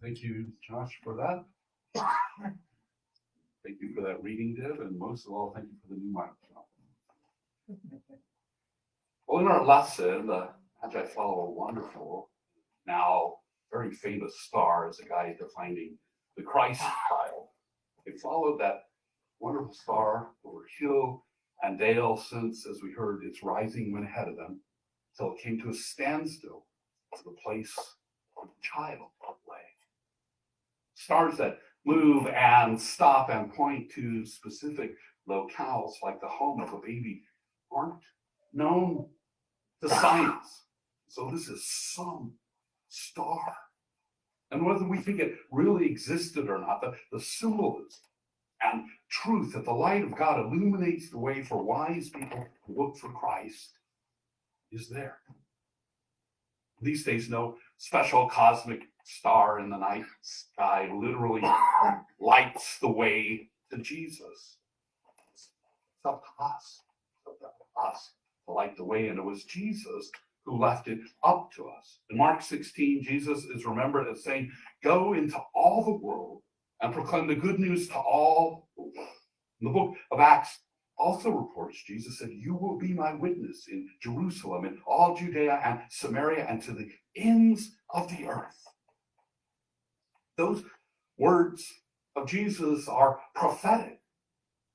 Thank you, Josh, for that. Thank you for that reading, Deb, and most of all, thank you for the new microphone. Well, in our lesson, the Magi follow a wonderful, now very famous star as a guide to finding the Christ child. They followed that wonderful star over hill and dale since, as we heard, its rising went ahead of them, till it came to a standstill to the place where the child lay. Stars that move and stop and point to specific locales like the home of a baby aren't known to science. So this is some star. And whether we think it really existed or not, the symbolism and truth that the light of God illuminates the way for wise people who look for Christ is there. These days, no special cosmic star in the night sky literally lights the way to Jesus. It's up to us. It's up to us to light the way, and it was Jesus who left it up to us. In Mark 16, Jesus is remembered as saying, "Go into all the world and proclaim the good news to all the world." In the book of Acts also reports, Jesus said, "You will be my witness in Jerusalem, in all Judea and Samaria, and to the ends of the earth." Those words of Jesus are prophetic,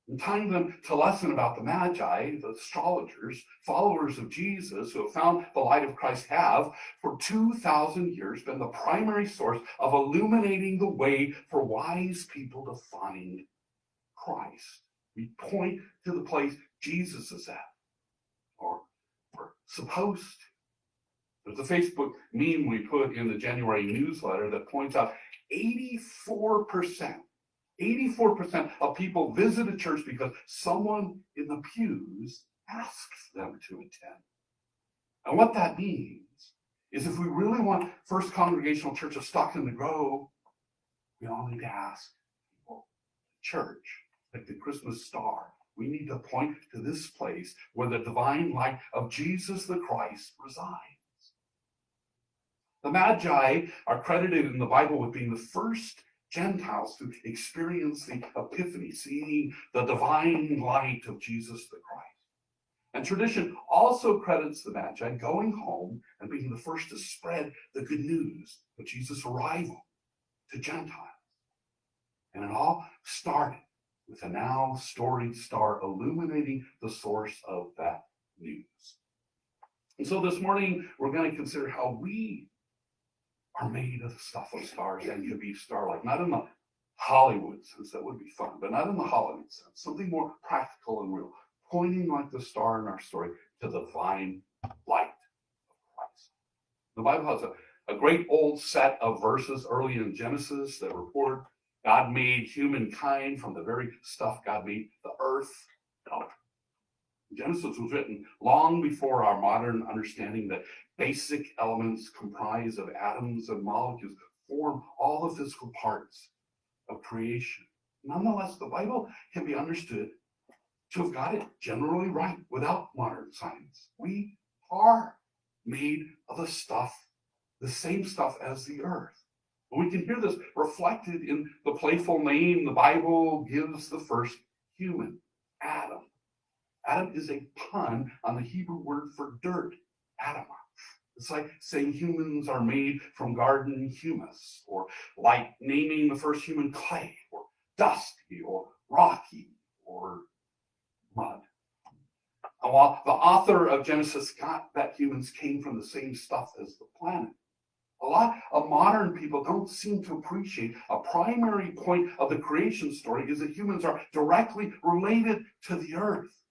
and tying them to lesson about the Magi, the astrologers, followers of Jesus who have found the light of Christ, have for 2,000 years been the primary source of illuminating the way for wise people to find Christ. We point to the place Jesus is at, or we're supposed to. There's a Facebook meme we put in the January newsletter that points out 84% of people visit a church because someone in the pews asks them to attend. And what that means is if we really want First Congregational Church of Stockton to grow, we all need to ask people, church, like the Christmas star. We need to point to this place where the divine light of Jesus the Christ resides. The Magi are credited in the Bible with being the first Gentiles to experience the Epiphany, seeing the divine light of Jesus the Christ. And tradition also credits the Magi going home and being the first to spread the good news of Jesus' arrival to Gentiles. And it all started with a now storied star illuminating the source of that news. And so this morning, we're going to consider how we are made of the stuff of stars and can be star-like. Not in the Hollywood sense, that would be fun, but not in the Hollywood sense. Something more practical and real, pointing like the star in our story to the divine light of Christ. The Bible has a great old set of verses early in Genesis that report God made humankind from the very stuff God made, the earth. Genesis was written long before our modern understanding that basic elements comprised of atoms and molecules form all the physical parts of creation. Nonetheless, the Bible can be understood to have got it generally right without modern science. We are made of the same stuff as the earth. And we can hear this reflected in the playful name the Bible gives the first human, Adam. Adam is a pun on the Hebrew word for dirt, Adamah. It's like saying humans are made from garden humus, or like naming the first human clay, or dusty, or rocky, or mud. And while the author of Genesis got that humans came from the same stuff as the planet, a lot of modern people don't seem to appreciate a primary point of the creation story is that humans are directly related to the earth.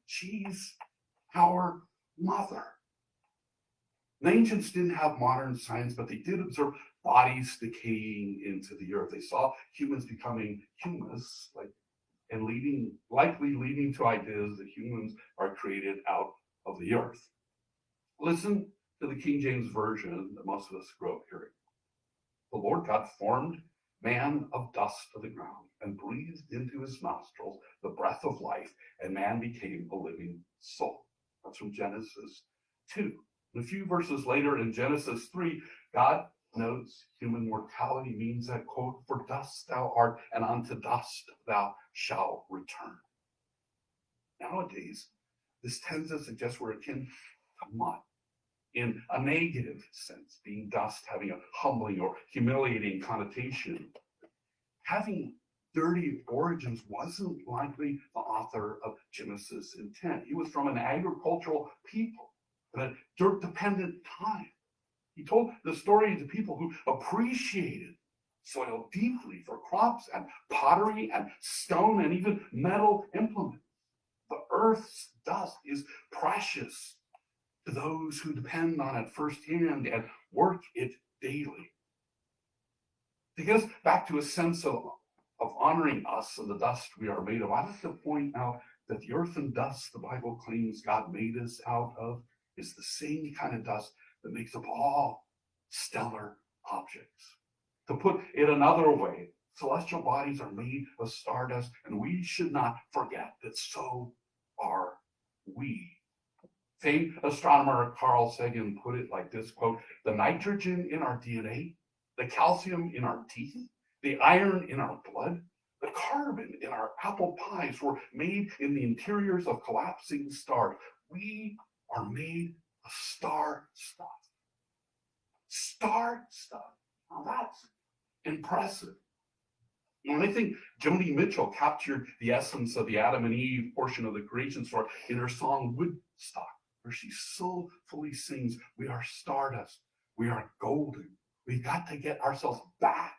She's our mother. The ancients didn't have modern science, but they did observe bodies decaying into the earth. They saw humans becoming humus, likely leading to ideas that humans are created out of the earth. Listen to the King James Version that most of us grew up hearing. The Lord God formed man of dust of the ground and breathed into his nostrils the breath of life, and man became a living soul. That's from Genesis 2. And a few verses later in Genesis 3, God notes human mortality means that, quote, for dust thou art, and unto dust thou shalt return. Nowadays, this tends to suggest we're akin to mud in a negative sense, being dust having a humbling or humiliating connotation. Having dirty origins wasn't likely the author of Genesis' intent. He was from an agricultural people at a dirt-dependent time. He told the story to people who appreciated soil deeply for crops and pottery and stone and even metal implements. The earth's dust is precious to those who depend on it firsthand and work it daily. To get us back to a sense of honoring us and the dust we are made of, I like to point out that the earth and dust the Bible claims God made us out of is the same kind of dust that makes up all stellar objects. To put it another way, celestial bodies are made of stardust, and we should not forget that so are we. Famed astronomer Carl Sagan put it like this, quote, the nitrogen in our DNA, the calcium in our teeth, the iron in our blood, the carbon in our apple pies were made in the interiors of collapsing stars. We are made of star stuff. Star stuff. Now that's impressive. And I think Joni Mitchell captured the essence of the Adam and Eve portion of the creation story in her song Woodstock, where she soulfully sings, we are stardust, we are golden. We've got to get ourselves back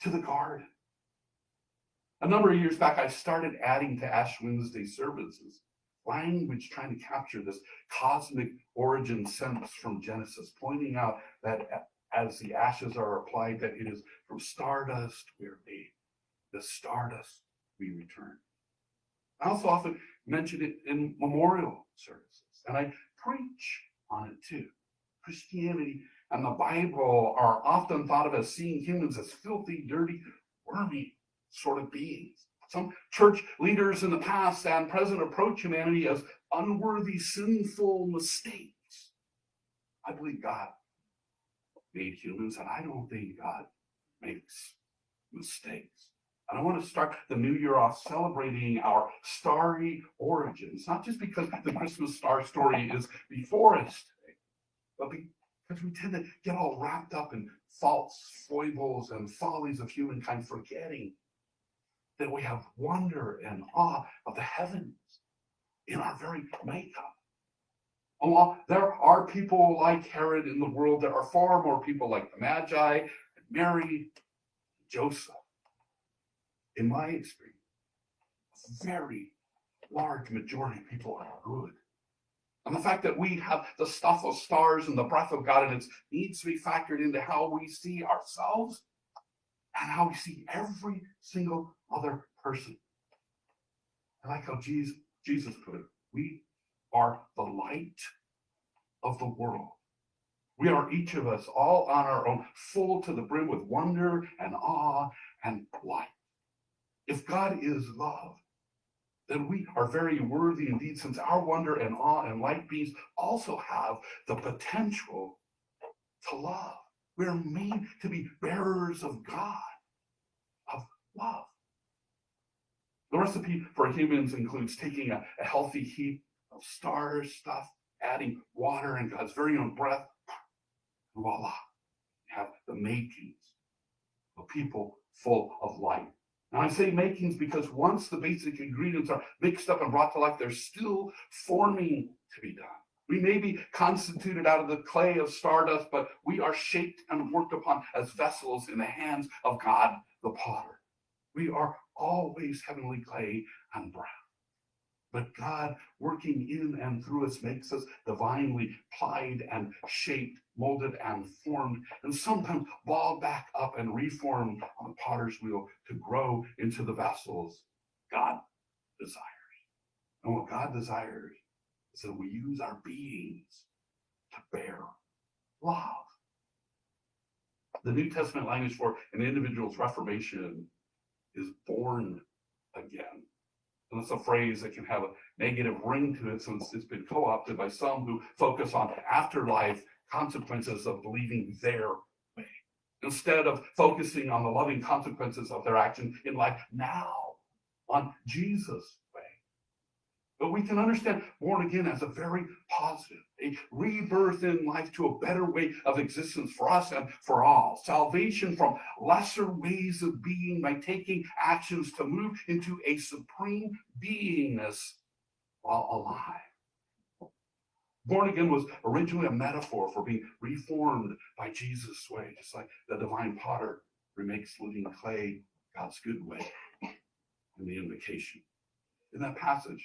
to the garden. A number of years back, I started adding to Ash Wednesday services language trying to capture this cosmic origin sense from Genesis, pointing out that as the ashes are applied, that it is from stardust we are made, the stardust we return. I also often mention it in memorial services, and I preach on it too. Christianity and the Bible are often thought of as seeing humans as filthy, dirty, wormy sort of beings. Some church leaders in the past and present approach humanity as unworthy, sinful mistakes. I believe God made humans, and I don't think God makes mistakes. And I want to start the new year off celebrating our starry origins, not just because the Christmas star story is before us today, but because we tend to get all wrapped up in faults, foibles, and follies of humankind, forgetting that we have wonder and awe of the heavens in our very makeup. And while there are people like Herod in the world, there are far more people like the Magi and Mary and Joseph. In my experience, a very large majority of people are good. And the fact that we have the stuff of stars and the breath of God in it needs to be factored into how we see ourselves and how we see every single other person. I like how Jesus put it. We are the light of the world. We are each of us all on our own, full to the brim with wonder and awe and light. If God is love, then we are very worthy indeed, since our wonder and awe and light beings also have the potential to love. We're made to be bearers of God, of love. The recipe for humans includes taking a healthy heap of star stuff, adding water and God's very own breath, and voila, you have the makings of people full of light. Now I say makings because once the basic ingredients are mixed up and brought to life, there's still forming to be done. We may be constituted out of the clay of stardust, but we are shaped and worked upon as vessels in the hands of God the potter. We are always heavenly clay and brown. But God, working in and through us, makes us divinely plied and shaped, molded and formed, and sometimes balled back up and reformed on the potter's wheel to grow into the vessels God desires. And what God desires is that we use our beings to bear love. The New Testament language for an individual's reformation is born again. And it's a phrase that can have a negative ring to it since it's been co-opted by some who focus on afterlife consequences of believing their instead of focusing on the loving consequences of their action in life now, on Jesus' way. But we can understand born again as a very positive, a rebirth in life to a better way of existence for us and for all. Salvation from lesser ways of being by taking actions to move into a supreme beingness while alive. Born again was originally a metaphor for being reformed by Jesus' way, just like the divine potter remakes living clay God's good way in the invocation. In that passage,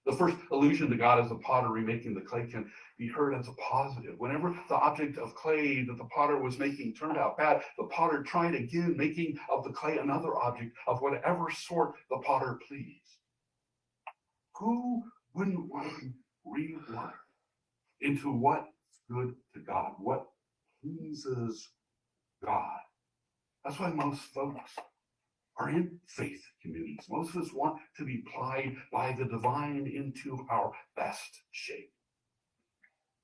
the first allusion to God as a potter remaking the clay can be heard as a positive. Whenever the object of clay that the potter was making turned out bad, the potter tried again, making of the clay another object of whatever sort the potter pleased. Who wouldn't want to rework into what's good to God, what pleases God? That's why most folks are in faith communities. Most of us want to be plied by the divine into our best shape.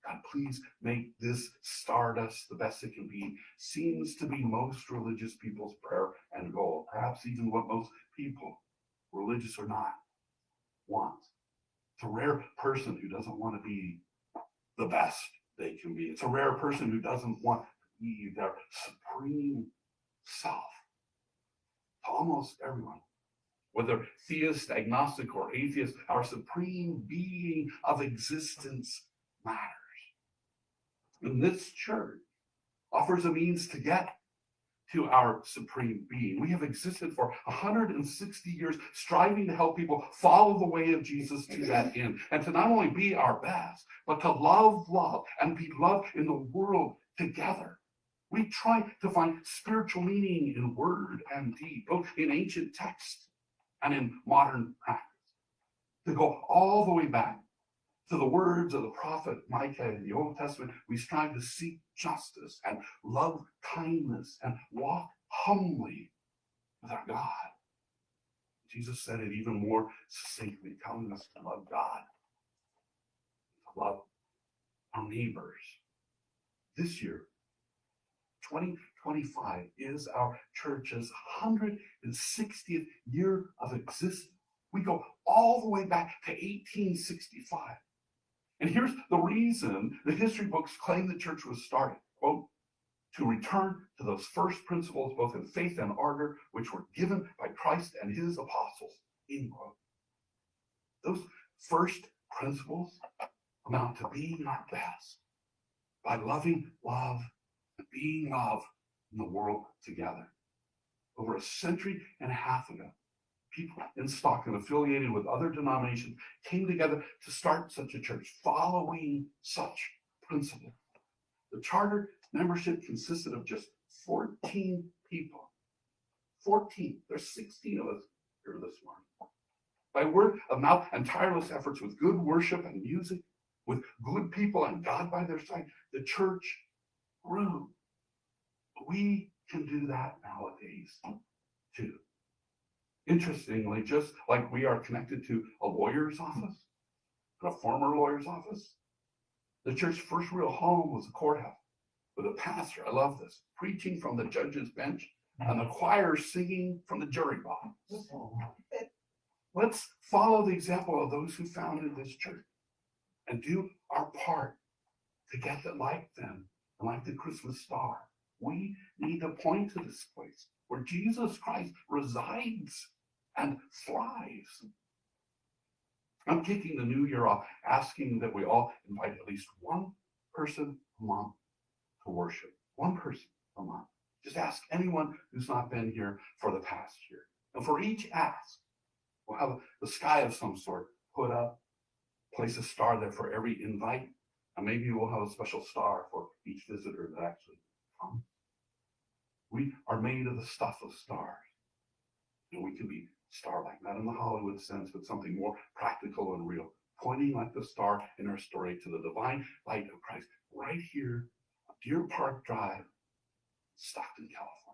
God, please make this stardust the best it can be, seems to be most religious people's prayer and goal. Perhaps even what most people, religious or not, want. It's a rare person who doesn't want to be the best they can be. It's a rare person who doesn't want to be their supreme self. To almost everyone, whether theist, agnostic, or atheist, our supreme being of existence matters. And this church offers a means to get to our supreme being. We have existed for 160 years, striving to help people follow the way of Jesus to that end, and to not only be our best, but to love and be loved in the world together. We try to find spiritual meaning in word and deed, both in ancient texts and in modern practice. To go all the way back to the words of the prophet Magi in the Old Testament, we strive to seek justice and love kindness and walk humbly with our God. Jesus said it even more succinctly, telling us to love God, to love our neighbors. This year, 2025 is our church's 160th year of existence. We go all the way back to 1865. And here's the reason the history books claim the church was started, quote, to return to those first principles, both in faith and ardor, which were given by Christ and his apostles, end quote. Those first principles amount to being our best by loving love and being love in the world together. Over a century and a half ago, people in Stockton affiliated with other denominations came together to start such a church, following such principles. The charter membership consisted of just 14 people. 14. There's 16 of us here this morning. By word of mouth and tireless efforts, with good worship and music, with good people and God by their side, the church grew. We can do that nowadays too. Interestingly, just like we are connected to a lawyer's office, a former lawyer's office, the church's first real home was a courthouse with a pastor, I love this, preaching from the judge's bench and the choir singing from the jury box. Let's follow the example of those who founded this church and do our part to get that like them and like the Christmas star. We need to point to this place where Jesus Christ resides and thrives. I'm kicking the new year off asking that we all invite at least one person a month to worship. One person a month. Just ask anyone who's not been here for the past year. And for each ask, we'll have the sky of some sort put up, place a star there for every invite, and maybe we'll have a special star for each visitor that actually comes. We are made of the stuff of stars, and we can be star-like, not in the Hollywood sense, but something more practical and real, pointing like the star in our story to the divine light of Christ, right here on Deer Park Drive, Stockton, California.